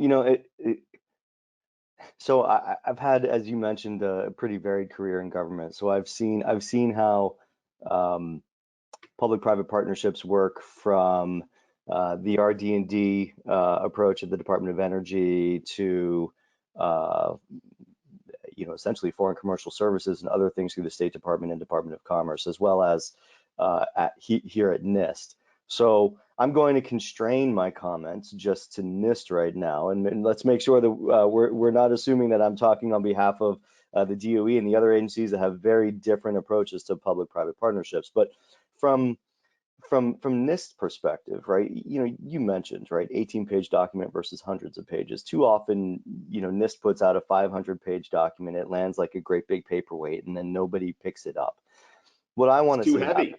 So I've had, as you mentioned, a pretty varied career in government. So I've seen how public-private partnerships work from the RD&D approach at the Department of Energy to essentially foreign commercial services and other things through the State Department and Department of Commerce, as well as here at Nist. So I'm going to constrain my comments just to Nist right now, and let's make sure that we're not assuming that I'm talking on behalf of the DOE and the other agencies that have very different approaches to public-private partnerships. But from Nist perspective, right? You mentioned, right, 18-page document versus hundreds of pages. Too often, Nist puts out a 500-page document. It lands like a great big paperweight, and then nobody picks it up. What I want to see happen,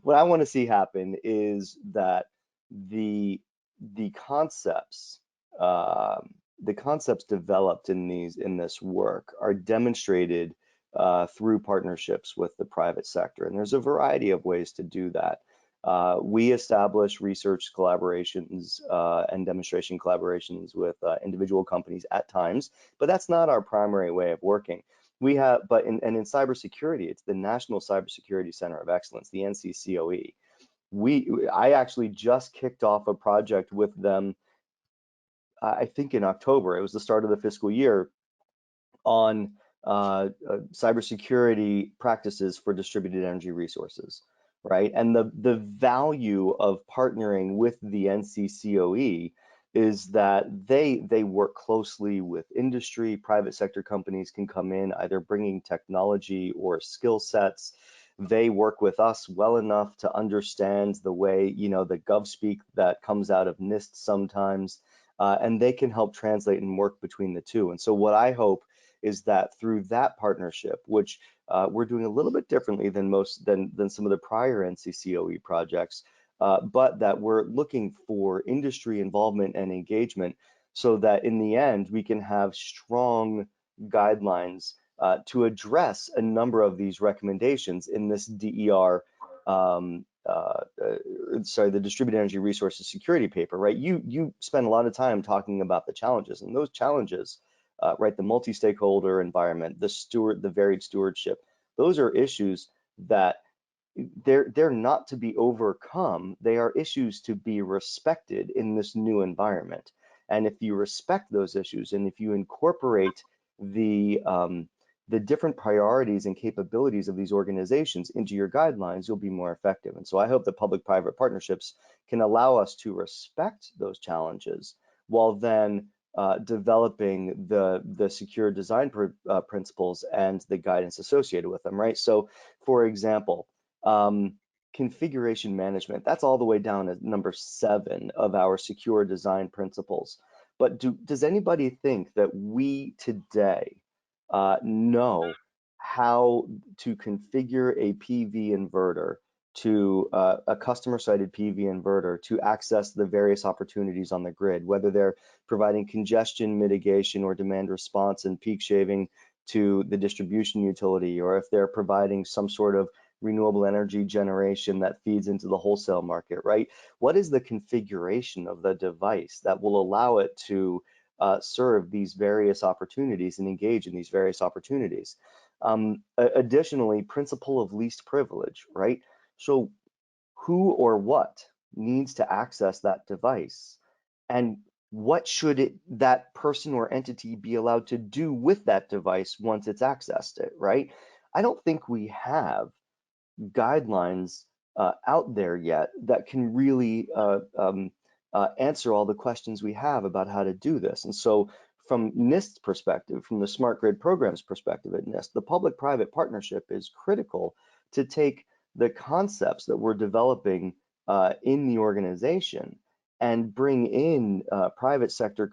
what I want to see happen is that the concepts developed in this work are demonstrated through partnerships with the private sector. And there's a variety of ways to do that. We establish research collaborations and demonstration collaborations with individual companies at times, but that's not our primary way of working. We have, in cybersecurity, it's the National Cybersecurity Center of Excellence, the NCCOE. I actually just kicked off a project with them, I think in October. It was the start of the fiscal year, on cybersecurity practices for distributed energy resources, right? And the value of partnering with the NCCOE is that they work closely with industry. Private sector companies can come in either bringing technology or skill sets. They work with us well enough to understand the way, the GovSpeak that comes out of Nist sometimes, and they can help translate and work between the two. And so what I hope is that through that partnership, which we're doing a little bit differently than some of the prior NCCOE projects, but that we're looking for industry involvement and engagement so that in the end we can have strong guidelines to address a number of these recommendations in this DER, the Distributed Energy Resources Security paper, right? You spend a lot of time talking about the challenges, and those challenges, right, the multi-stakeholder environment, the varied stewardship, those are issues that they're not to be overcome. They are issues to be respected in this new environment. And if you respect those issues, and if you incorporate the the different priorities and capabilities of these organizations into your guidelines, you'll be more effective. And so I hope that public-private partnerships can allow us to respect those challenges while then developing the secure design principles and the guidance associated with them, right? So, for example, configuration management, that's all the way down at number 7 of our secure design principles. But does anybody think that we today know how to configure a PV inverter to a customer-sited PV inverter to access the various opportunities on the grid, whether they're providing congestion mitigation or demand response and peak shaving to the distribution utility, or if they're providing some sort of renewable energy generation that feeds into the wholesale market, right? What is the configuration of the device that will allow it to serve these various opportunities and engage in these various opportunities? Additionally, principle of least privilege, right? So who or what needs to access that device, and what should that person or entity be allowed to do with that device once it's accessed it, right? I don't think we have guidelines out there yet that can really answer all the questions we have about how to do this. And so from Nist's perspective, from the Smart Grid Program's perspective at Nist, the public-private partnership is critical to take the concepts that we're developing in the organization and bring in private sector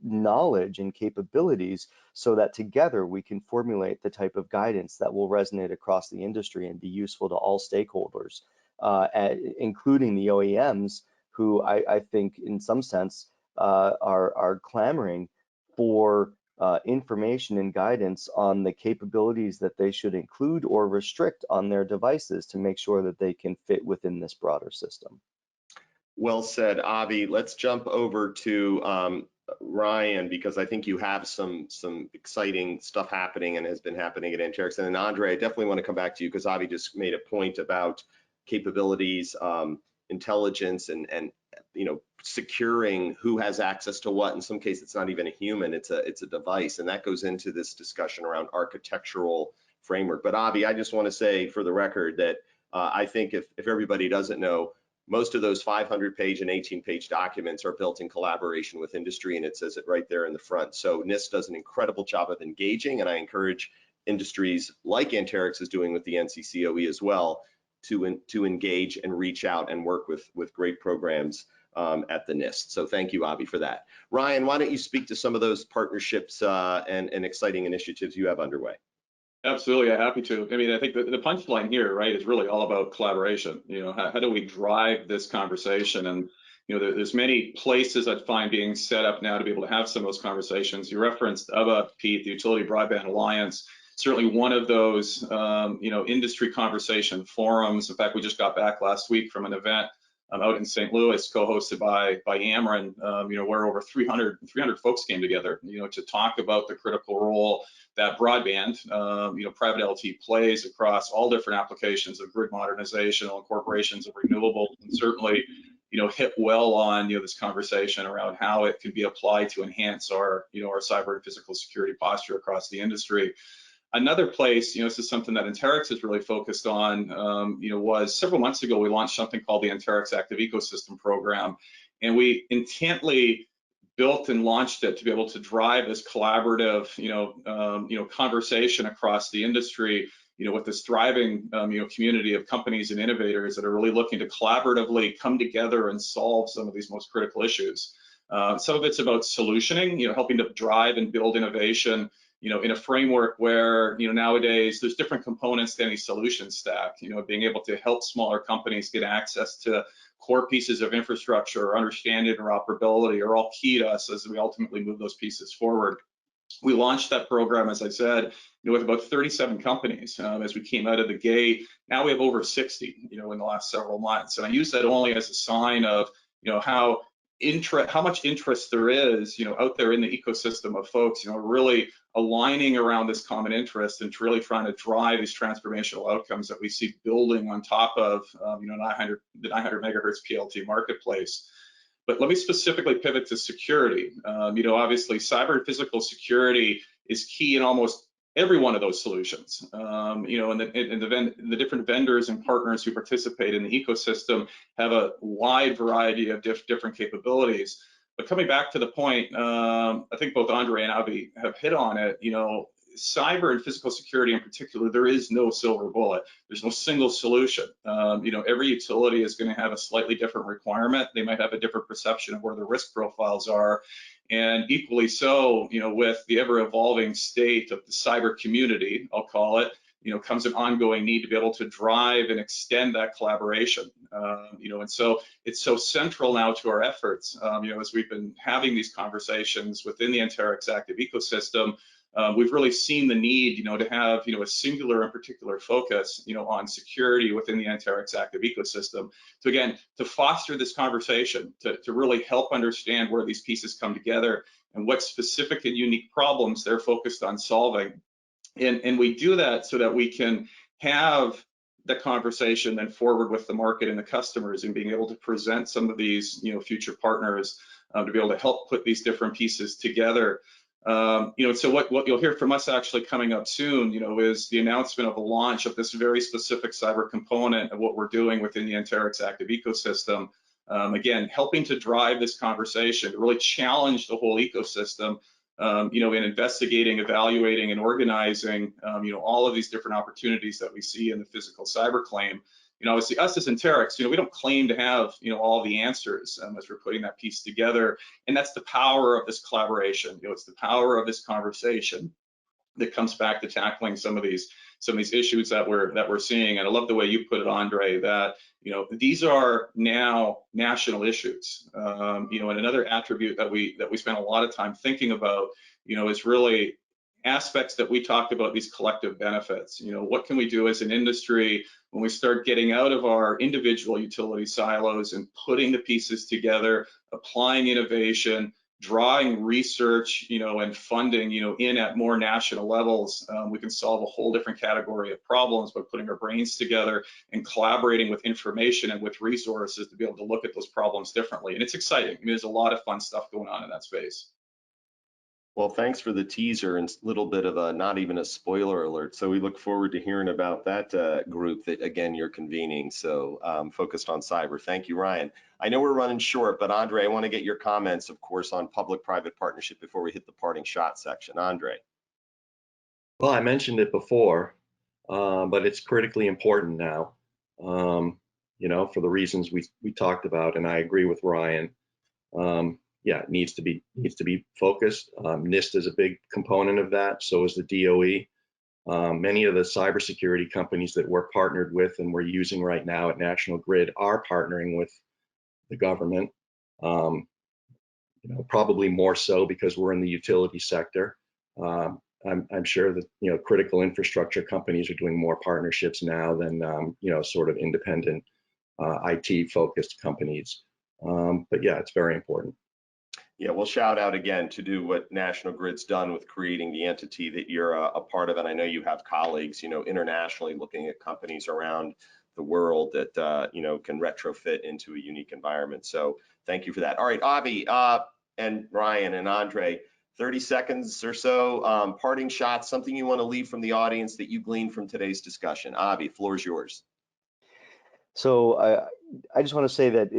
knowledge and capabilities so that together we can formulate the type of guidance that will resonate across the industry and be useful to all stakeholders, including the OEMs, who I think in some sense are clamoring for information and guidance on the capabilities that they should include or restrict on their devices to make sure that they can fit within this broader system. Well said, Avi. Let's jump over to Ryan, because I think you have some exciting stuff happening and has been happening at Anterix. And then Andre, I definitely want to come back to you because Avi just made a point about capabilities, intelligence, and securing who has access to what. In some cases, it's not even a human; it's a device, and that goes into this discussion around architectural framework. But Avi, I just want to say for the record that I think if everybody doesn't know, most of those 500-page and 18-page documents are built in collaboration with industry, and it says it right there in the front. So Nist does an incredible job of engaging, and I encourage industries like Anterix is doing with the NCCOE as well to engage and reach out and work with great programs at the Nist. So thank you, Avi, for that. Ryan, why don't you speak to some of those partnerships and exciting initiatives you have underway? Absolutely, happy to. I mean, I think the punchline here, right, is really all about collaboration. How do we drive this conversation? And there's many places I find being set up now to be able to have some of those conversations. You referenced UBA, Pete, the Utility Broadband Alliance. Certainly one of those, industry conversation forums. In fact, we just got back last week from an event out in St. Louis, co-hosted by Ameren, where over 300 folks came together, to talk about the critical role that broadband, private LT plays across all different applications of grid modernization, incorporations of renewables, and certainly, hit well on, this conversation around how it can be applied to enhance our, our cyber and physical security posture across the industry. Another place, this is something that Anterix is really focused on, was several months ago, we launched something called the Anterix Active Ecosystem Program, and we intently built and launched it to be able to drive this collaborative, conversation across the industry, with this thriving, community of companies and innovators that are really looking to collaboratively come together and solve some of these most critical issues. Some of it's about solutioning, helping to drive and build innovation, in a framework where, nowadays there's different components to any solution stack, being able to help smaller companies get access to core pieces of infrastructure or understanding interoperability are all key to us as we ultimately move those pieces forward. We launched that program, as I said, with about 37 companies as we came out of the gate. Now we have over 60, in the last several months. And I use that only as a sign of, how much interest there is, out there in the ecosystem of folks, really aligning around this common interest and really trying to drive these transformational outcomes that we see building on top of, the 900 megahertz PLT marketplace. But let me specifically pivot to security. Obviously, cyber and physical security is key in almost every one of those solutions. You know, and the different vendors and partners who participate in the ecosystem have a wide variety of different capabilities. But coming back to the point, I think both Andre and Avi have hit on it. You know, cyber and physical security in particular, there is no silver bullet. There's no single solution. You know, every utility is going to have a slightly different requirement. They might have a different perception of where the risk profiles are. And equally so, you know, with the ever-evolving state of the cyber community, I'll call it, you know, comes an ongoing need to be able to drive and extend that collaboration. You know, and so it's so central now to our efforts. You know, as we've been having these conversations within the Anterix active ecosystem, we've really seen the need, you know, to have, you know, a singular and particular focus, you know, on security within the Anterix active ecosystem. So again, to foster this conversation, to really help understand where these pieces come together and what specific and unique problems they're focused on solving. And we do that so that we can have the conversation then forward with the market and the customers, and being able to present some of these, you know, future partners to be able to help put these different pieces together. You know, so what you'll hear from us actually coming up soon, you know, is the announcement of the launch of this very specific cyber component of what we're doing within the Anterix active ecosystem. Again, helping to drive this conversation, to really challenge the whole ecosystem, you know, in investigating, evaluating, and organizing, you know, all of these different opportunities that we see in the physical cyber claim. You know, obviously us as Anterix, you know, we don't claim to have, you know, all the answers as we're putting that piece together. And that's the power of this collaboration. You know, it's the power of this conversation that comes back to tackling some of these issues that we're seeing. And I love the way you put it, Andre, that, you know, these are now national issues. You know, and another attribute that we spend a lot of time thinking about, you know, is really aspects that we talked about, these collective benefits. You know, what can we do as an industry when we start getting out of our individual utility silos and putting the pieces together, applying innovation, drawing research, you know, and funding, you know, in at more national levels. We can solve a whole different category of problems by putting our brains together and collaborating with information and with resources to be able to look at those problems differently. And it's exciting. I mean, there's a lot of fun stuff going on in that space. Well, thanks for the teaser and a little bit of a, not even a spoiler alert. So we look forward to hearing about that group that, again, you're convening. So focused on cyber. Thank you, Ryan. I know we're running short, but Andre, I want to get your comments, of course, on public-private partnership before we hit the parting shot section. Andre. Well, I mentioned it before, but it's critically important now, you know, for the reasons we talked about, and I agree with Ryan. Yeah, it needs to be focused. Nist is a big component of that. So is the DOE. Many of the cybersecurity companies that we're partnered with and we're using right now at National Grid are partnering with the government. You know, probably more so because we're in the utility sector. I'm sure that, you know, critical infrastructure companies are doing more partnerships now than you know, sort of independent IT focused companies. But yeah, it's very important. Yeah, well, shout out again to do what National Grid's done with creating the entity that you're a part of. And I know you have colleagues, you know, internationally looking at companies around the world that, you know, can retrofit into a unique environment. So thank you for that. All right, Avi and Ryan and Andre, 30 seconds or so, parting shots, something you want to leave from the audience that you gleaned from today's discussion. Avi, floor is yours. So I just want to say that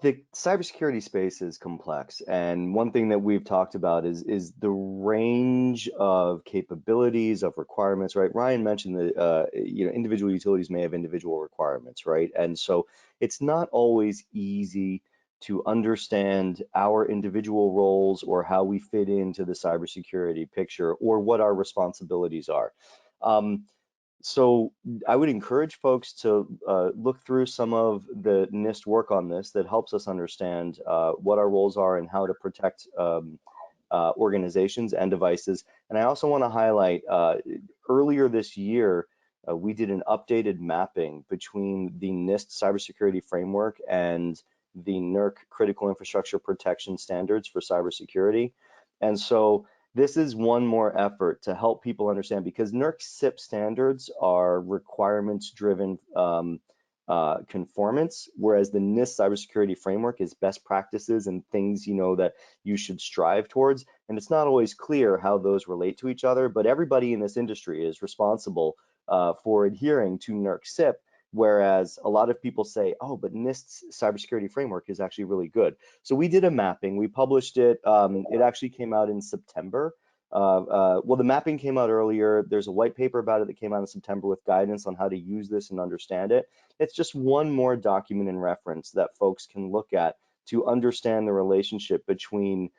the cybersecurity space is complex, and one thing that we've talked about is the range of capabilities, of requirements, right? Ryan mentioned that you know, individual utilities may have individual requirements, right? And so it's not always easy to understand our individual roles or how we fit into the cybersecurity picture or what our responsibilities are. So I would encourage folks to look through some of the Nist work on this that helps us understand what our roles are and how to protect organizations and devices. And I also want to highlight, earlier this year, we did an updated mapping between the Nist cybersecurity framework and the Nerc critical infrastructure protection standards for cybersecurity. And so this is one more effort to help people understand, because Nerc CIP standards are requirements-driven conformance, whereas the Nist cybersecurity framework is best practices and things, you know, that you should strive towards. And it's not always clear how those relate to each other, but everybody in this industry is responsible for adhering to Nerc SIP, whereas a lot of people say, oh, but Nist's cybersecurity framework is actually really good. So we did a mapping, we published it, it actually came out in September. Well, the mapping came out earlier. There's a white paper about it that came out in September with guidance on how to use this and understand it. It's just one more document and reference that folks can look at to understand the relationship between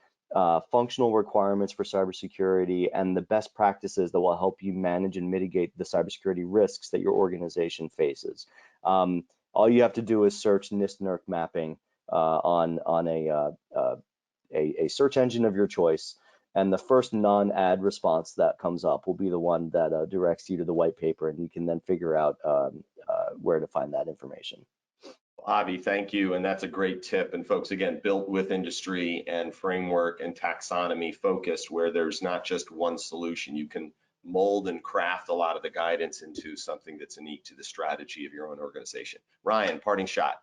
functional requirements for cybersecurity and the best practices that will help you manage and mitigate the cybersecurity risks that your organization faces. All you have to do is search Nist Nerc mapping on a search engine of your choice, and the first non-ad response that comes up will be the one that directs you to the white paper, and you can then figure out where to find that information. Avi, thank you, and that's a great tip. And folks, again, built with industry and framework and taxonomy focused, where there's not just one solution. You can mold and craft a lot of the guidance into something that's unique to the strategy of your own organization. Ryan, parting shot.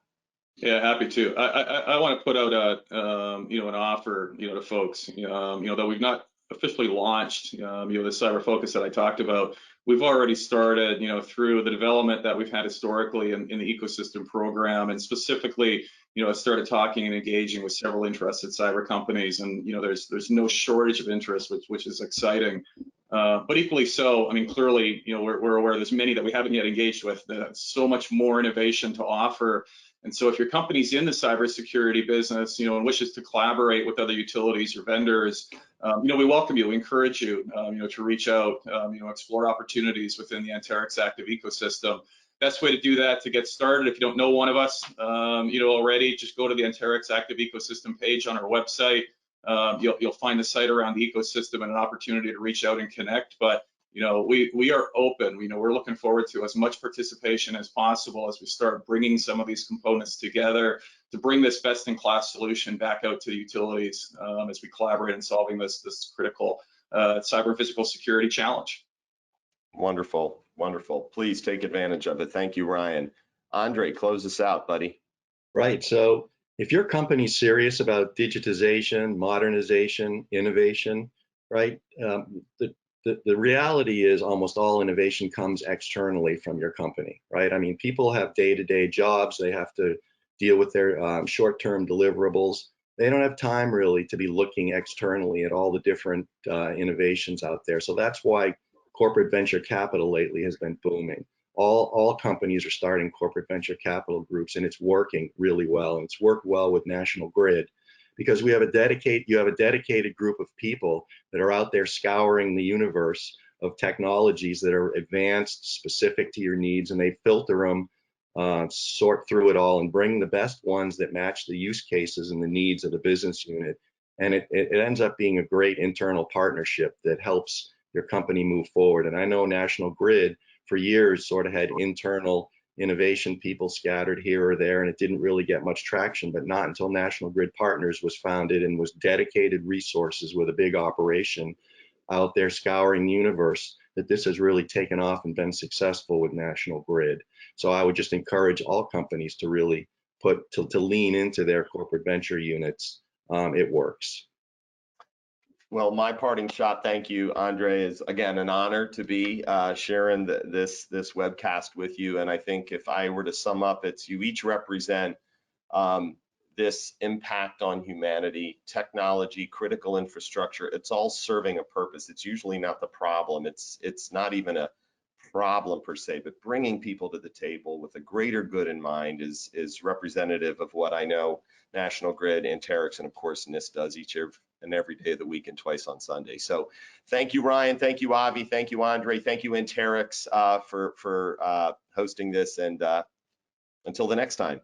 Yeah, happy to. I want to put out a an offer to folks that we've not officially launched the cyber focus that I talked about. We've already started through the development that we've had historically in the ecosystem program, and specifically started talking and engaging with several interested cyber companies, and there's no shortage of interest, which is exciting. But equally so, I mean, clearly we're aware there's many that we haven't yet engaged with. There's so much more innovation to offer. And so if your company's in the cybersecurity business, and wishes to collaborate with other utilities or vendors, we welcome you, we encourage you, to reach out, explore opportunities within the Anterix active ecosystem. Best way to do that, to get started, if you don't know one of us, already, just go to the Anterix active ecosystem page on our website. You'll find the site around the ecosystem and an opportunity to reach out and connect. But we are open. We're looking forward to as much participation as possible as we start bringing some of these components together to bring this best-in-class solution back out to the utilities as we collaborate in solving this critical cyber and physical security challenge. Wonderful, wonderful. Please take advantage of it. Thank you, Ryan. Andre, close us out, buddy. Right. So if your company's serious about digitization, modernization, innovation, right, the reality is almost all innovation comes externally from your company, right? I mean, people have day-to-day jobs. They have to deal with their short-term deliverables. They don't have time really to be looking externally at all the different innovations out there. So that's why corporate venture capital lately has been booming. All companies are starting corporate venture capital groups, and it's working really well. And it's worked well with National Grid, because you have a dedicated group of people that are out there scouring the universe of technologies that are advanced, specific to your needs, and they filter them, sort through it all, and bring the best ones that match the use cases and the needs of the business unit. And it ends up being a great internal partnership that helps your company move forward. And I know National Grid for years sort of had internal innovation people scattered here or there, and it didn't really get much traction, but not until National Grid Partners was founded and was dedicated resources with a big operation out there scouring the universe that this has really taken off and been successful with National Grid. So I would just encourage all companies to really to lean into their corporate venture units. It works. Well, my parting shot, thank you, Andre, is again an honor to be sharing this webcast with you. And I think if I were to sum up, it's you each represent this impact on humanity, technology, critical infrastructure. It's all serving a purpose. It's usually not the problem. It's not even a problem per se, but bringing people to the table with a greater good in mind is representative of what I know National Grid, Anterix, and of course Nist does each and every day of the week and twice on Sunday. So thank you, Ryan. Thank you, Avi. Thank you, Andre. Thank you, Anterix, for hosting this. And until the next time.